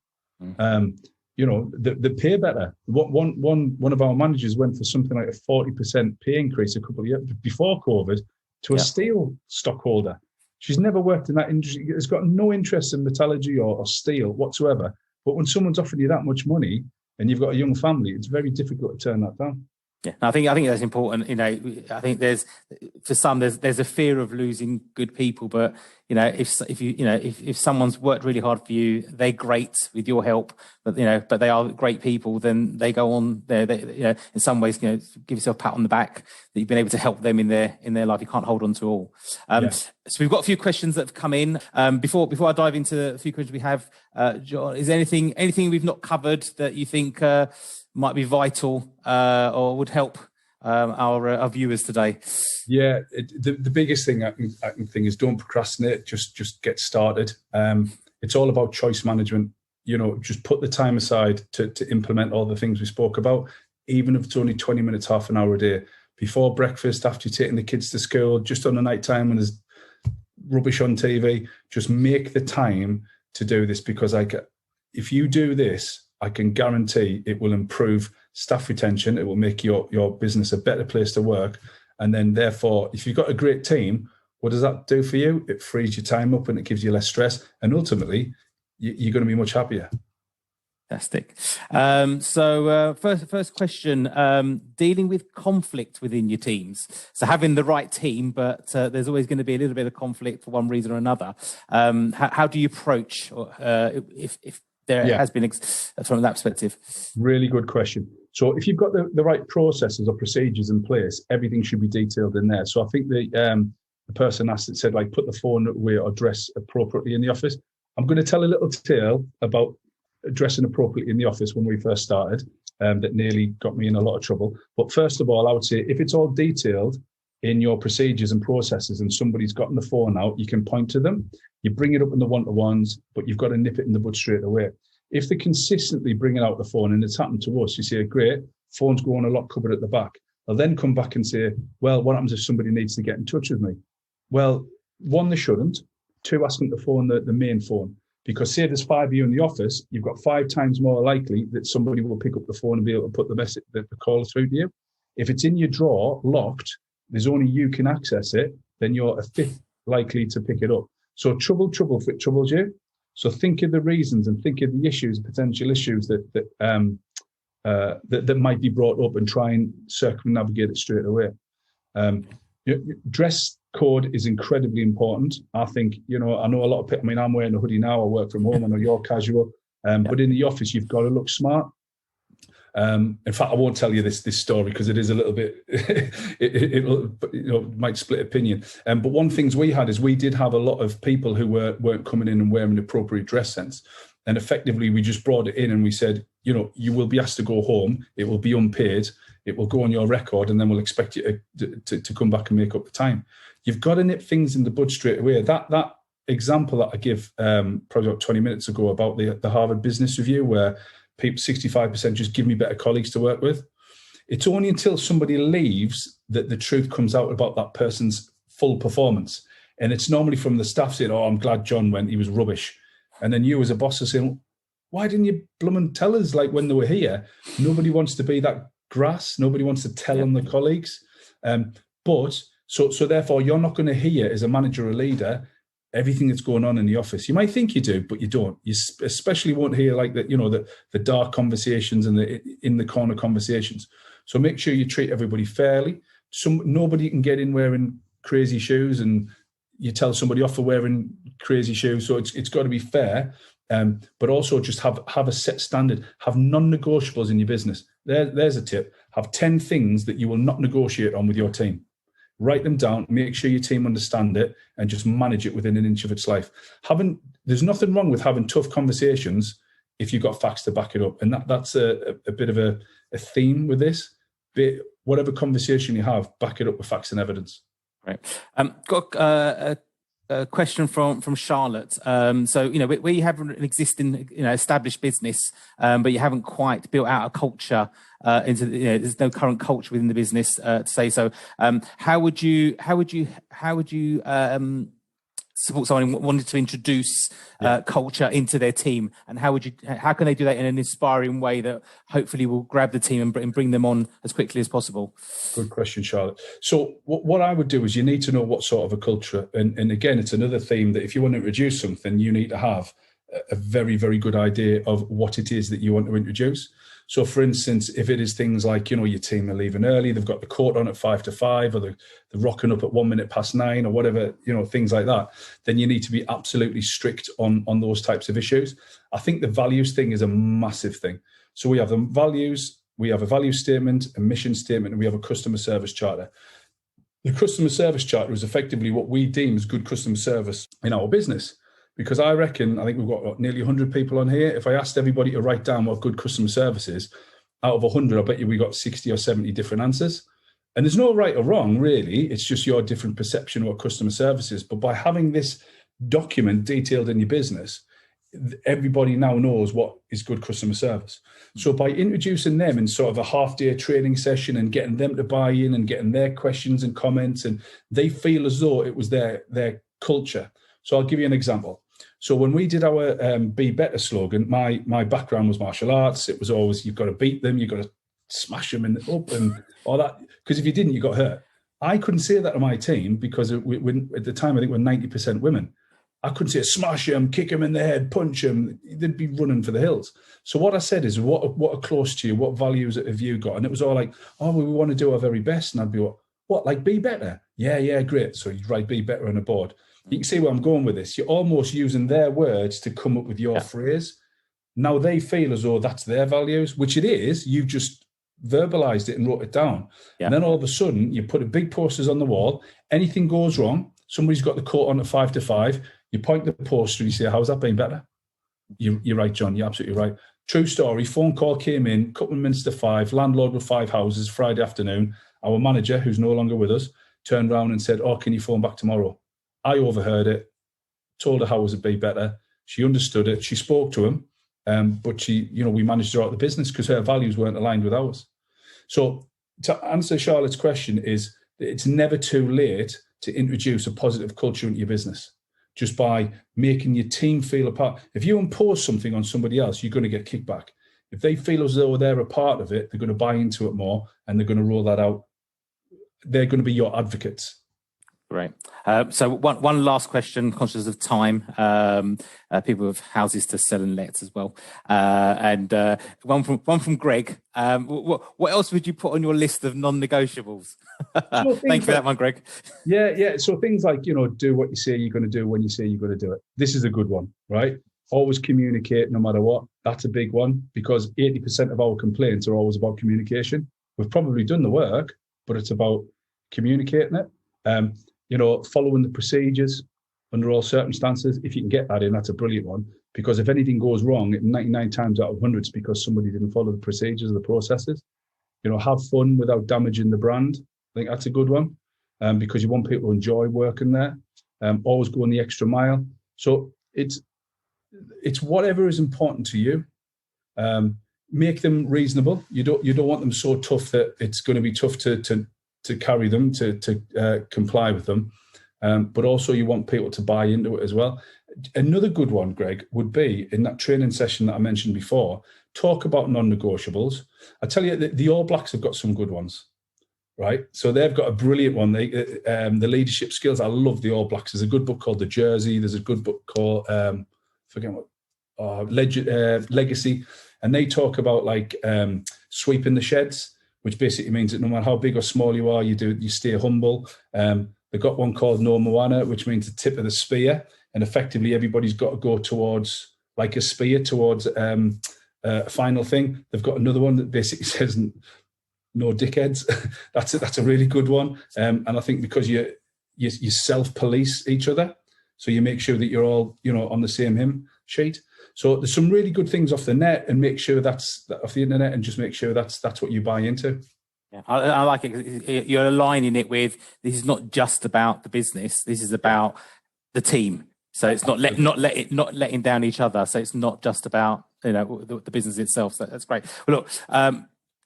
They pay better. One of our managers went for something like a 40% pay increase a couple of years before COVID to a steel stockholder. She's never worked in that industry. Has got no interest in metallurgy or steel whatsoever. But when someone's offering you that much money and you've got a young family, it's very difficult to turn that down. Yeah, I think that's important. I think there's a fear of losing good people, but if someone's worked really hard for you, they're great with your help, but they are great people, then they go on there. In some ways, give yourself a pat on the back that you've been able to help them in their life. You can't hold on to all. So we've got a few questions that have come in. Before I dive into a few questions we have, John, is there anything we've not covered that you think might be vital or would help our viewers today? Yeah, the biggest thing I can think is don't procrastinate. Just get started. It's all about choice management. Just put the time aside to implement all the things we spoke about, even if it's only 20 minutes, half an hour a day, before breakfast, after you're taking the kids to school, just on a night time when there's rubbish on TV. Just make the time to do this, because if you do this, I can guarantee it will improve staff retention. It will make your business a better place to work. And then therefore, if you've got a great team, what does that do for you? It frees your time up and it gives you less stress. And ultimately, you're going to be much happier. Fantastic. So first question, dealing with conflict within your teams. So having the right team, but there's always going to be a little bit of conflict for one reason or another. How do you approach if there has been from that perspective? Really good question. So if you've got the right processes or procedures in place, everything should be detailed in there. So I think the person asked it said, like, put the phone away or dress appropriately in the office. I'm going to tell a little tale about dressing appropriately in the office when we first started that nearly got me in a lot of trouble. But first of all, I would say if it's all detailed in your procedures and processes and somebody's gotten the phone out, you can point to them. You bring it up in the one-to-ones, but you've got to nip it in the bud straight away. If they're consistently bringing out the phone, and it's happened to us, you say, great, phone's going a lock cupboard at the back. They'll then come back and say, well, what happens if somebody needs to get in touch with me? Well, one, they shouldn't. Two, ask them to phone the main phone. Because say there's 5 of you in the office, you've got 5 times more likely that somebody will pick up the phone and be able to put the call through to you. If it's in your drawer, locked, there's only you can access it, then you're a 5th likely to pick it up. So trouble if it troubles you. So think of the reasons and think of the issues, potential issues that might be brought up, and try and circumnavigate it straight away. Dress code is incredibly important. I think, I know a lot of people, I'm wearing a hoodie now, I work from home, I know you're casual, but in the office, you've got to look smart. In fact, I won't tell you this story because it is a little bit, it might split opinion. But one of the things we had is we did have a lot of people who weren't coming in and wearing the appropriate dress sense. And effectively, we just brought it in and we said, you will be asked to go home. It will be unpaid. It will go on your record, and then we'll expect you to come back and make up the time. You've got to nip things in the bud straight away. That example that I give probably about 20 minutes ago about the Harvard Business Review, where people 65% just give me better colleagues to work with. It's only until somebody leaves that the truth comes out about that person's full performance. And it's normally from the staff saying, "Oh, I'm glad John went, he was rubbish." And then you as a boss are saying, "Why didn't you blummin' tell us like when they were here?" Nobody wants to be that grass. Nobody wants to tell on the colleagues. But therefore you're not going to hear as a manager or leader everything that's going on in the office. You might think you do, but you don't. You especially won't hear like that, the dark conversations and the in the corner conversations. So make sure you treat everybody fairly. Nobody can get in wearing crazy shoes and you tell somebody off for wearing crazy shoes. So it's got to be fair, but also just have a set standard. Have non-negotiables in your business. There's a tip. Have 10 things that you will not negotiate on with your team. Write them down, make sure your team understand it, and just manage it within an inch of its life. There's nothing wrong with having tough conversations if you've got facts to back it up. And that's a bit of a theme with this. Whatever conversation you have, back it up with facts and evidence. Right. Got a question from Charlotte. So, where you have an existing, established business, but you haven't quite built out a culture there's no current culture within the business to say so. How would you support someone who wanted to introduce culture into their team, and how can they do that in an inspiring way that hopefully will grab the team and bring them on as quickly as possible? Good question, Charlotte. So what I would do is you need to know what sort of a culture, and again, it's another theme that if you want to introduce something, you need to have a very, very good idea of what it is that you want to introduce. So, for instance, if it is things like, your team are leaving early, they've got the coat on at 5 to 5, or they're rocking up at 1 minute past 9, or whatever, things like that, then you need to be absolutely strict on those types of issues. I think the values thing is a massive thing. So we have the values, we have a value statement, a mission statement, and we have a customer service charter. The customer service charter is effectively what we deem as good customer service in our business. Because I think we've got nearly 100 people on here. If I asked everybody to write down what good customer service is, out of 100, I bet you we got 60 or 70 different answers. And there's no right or wrong, really. It's just your different perception of what customer service is. But by having this document detailed in your business, everybody now knows what is good customer service. So by introducing them in sort of a half-day training session and getting them to buy in and getting their questions and comments, and they feel as though it was their culture. So I'll give you an example. So when we did our Be Better slogan, my background was martial arts. It was always, you've got to beat them, you've got to smash them up and all that. Because if you didn't, you got hurt. I couldn't say that to my team because at the time, I think we're 90% women. I couldn't say smash them, kick them in the head, punch them. They'd be running for the hills. So what I said is, what are close to you? What values have you got? And it was all like, oh, well, we want to do our very best. And I'd be what, like be better? Yeah, great. So you'd write be better on a board. You can see where I'm going with this. You're almost using their words to come up with your phrase. Now they feel as though that's their values, which it is. You've just verbalized it and wrote it down. Yeah. And then all of a sudden, you put a big posters on the wall. Anything goes wrong, somebody's got the coat on at 5 to 5. You point the poster and you say, how's that been better? You're right, John. You're absolutely right. True story. Phone call came in, couple of minutes to 5. Landlord with 5 houses, Friday afternoon. Our manager, who's no longer with us, turned around and said, oh, can you phone back tomorrow? I overheard it, told her how it would be better. She understood it. She spoke to him, but we managed her out of the business because her values weren't aligned with ours. So to answer Charlotte's question is, it's never too late to introduce a positive culture into your business just by making your team feel a part. If you impose something on somebody else, you're going to get kickback. If they feel as though they're a part of it, they're going to buy into it more and they're going to roll that out. They're going to be your advocates. Great. So one last question, conscious of time. People have houses to sell and let as well. And one from Greg. What else would you put on your list of non-negotiables? Thank you for that one, Greg. Yeah. So things like, do what you say you're going to do when you say you're going to do it. This is a good one, right? Always communicate no matter what. That's a big one, because 80% of our complaints are always about communication. We've probably done the work, but it's about communicating it. Following the procedures under all circumstances. If you can get that in, that's a brilliant one. Because if anything goes wrong, 99 times out of 100, it's because somebody didn't follow the procedures or the processes. Have fun without damaging the brand. I think that's a good one, because you want people to enjoy working there. Always going the extra mile. So it's whatever is important to you. Make them reasonable. You don't want them so tough that it's going to be tough to carry them, to comply with them. But also you want people to buy into it as well. Another good one, Greg, would be in that training session that I mentioned before, talk about non-negotiables. I tell you, the All Blacks have got some good ones, right? So they've got a brilliant one. The leadership skills. I love the All Blacks. There's a good book called The Jersey. There's a good book called, Legacy. And they talk about sweeping the sheds, which basically means that no matter how big or small you are, you stay humble. They've got one called No Moana, which means the tip of the spear. And effectively, everybody's got to go towards, like a spear, towards a final thing. They've got another one that basically says, no dickheads. That's a really good one. And I think because you self-police each other, so you make sure that you're all, on the same hymn sheet. So there's some really good things off the net, and make sure that's off the internet, and just make sure that's what you buy into. Yeah, I like it. You're aligning it with, this is not just about the business. This is about the team. So it's not letting down each other. So it's not just about the business itself. So that's great. Well, look,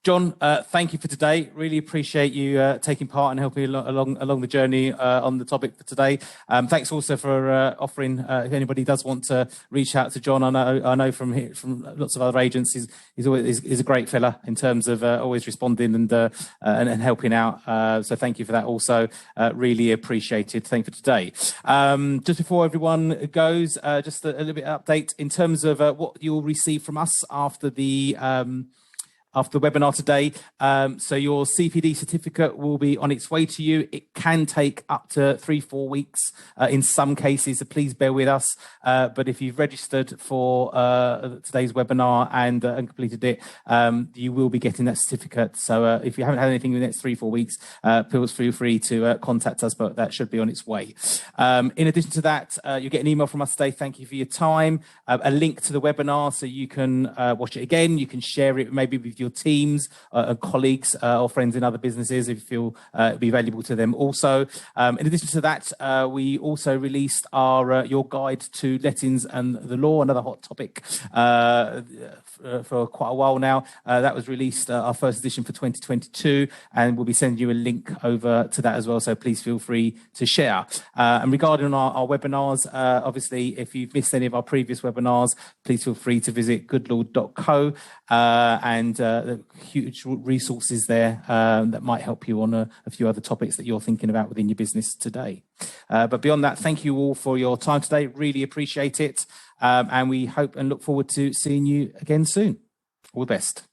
John, thank you for today. Really appreciate you taking part and helping along the journey on the topic for today. Thanks also for offering. If anybody does want to reach out to John, I know from lots of other agents, he's a great fella in terms of always responding and helping out. So thank you for that. Also, really appreciated. Thank you for today. Just before everyone goes, just a little bit of update in terms of what you'll receive from us after the webinar today. So your CPD certificate will be on its way to you. It can take up to 3-4 weeks in some cases, so please bear with us. But if you've registered for today's webinar and completed it, you will be getting that certificate. So if you haven't had anything in the next 3-4 weeks, please feel free to contact us, but that should be on its way. In addition to that, you'll get an email from us today. Thank you for your time. A link to the webinar so you can watch it again. You can share it maybe with your teams, colleagues, or friends in other businesses if you feel it'll be valuable to them also. In addition to that, we also released our your guide to lettings and the law, another hot topic for quite a while now. That was released, our first edition for 2022, and we'll be sending you a link over to that as well, so please feel free to share. And regarding our webinars, obviously if you've missed any of our previous webinars, please feel free to visit goodlord.co, and huge resources there that might help you on a few other topics that you're thinking about within your business today. But beyond that, thank you all for your time today. Really appreciate it. And we hope and look forward to seeing you again soon. All the best.